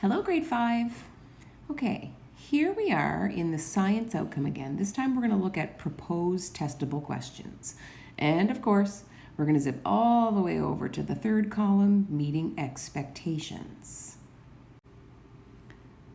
Hello, grade 5. Okay, here we are in the science outcome again. This time we're going to look at proposed testable questions. And of course, we're going to zip all the way over to the third column, meeting expectations.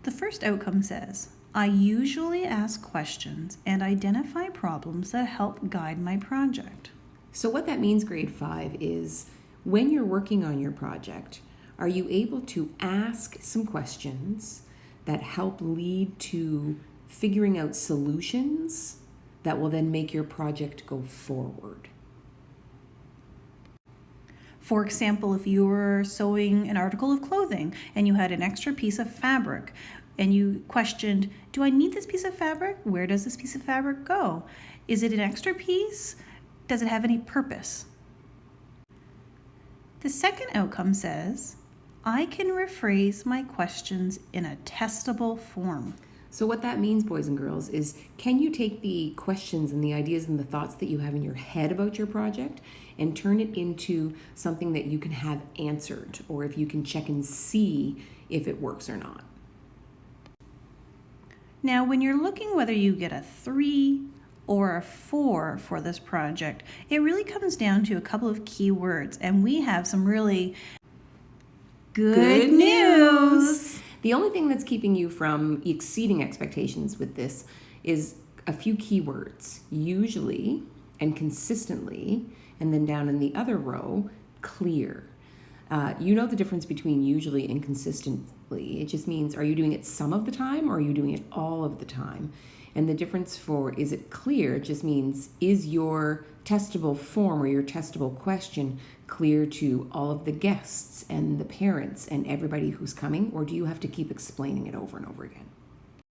The first outcome says, I usually ask questions and identify problems that help guide my project. So what that means, grade 5, is when you're working on your project, are you able to ask some questions that help lead to figuring out solutions that will then make your project go forward? For example, if you were sewing an article of clothing and you had an extra piece of fabric and you questioned, do I need this piece of fabric? Where does this piece of fabric go? Is it an extra piece? Does it have any purpose? The second outcome says, I can rephrase my questions in a testable form. So what that means, boys and girls, is can you take the questions and the ideas and the thoughts that you have in your head about your project and turn it into something that you can have answered, or if you can check and see if it works or not? Now, when you're looking whether you get a 3 or a 4 for this project, it really comes down to a couple of key words, and we have some really good news. The only thing that's keeping you from exceeding expectations with this is a few keywords, usually and consistently, and then down in the other row, clear. You know the difference between usually and consistently. It just means, are you doing it some of the time or are you doing it all of the time? And the difference for is it clear just means, is your testable form or your testable question clear to all of the guests and the parents and everybody who's coming, or do you have to keep explaining it over and over again?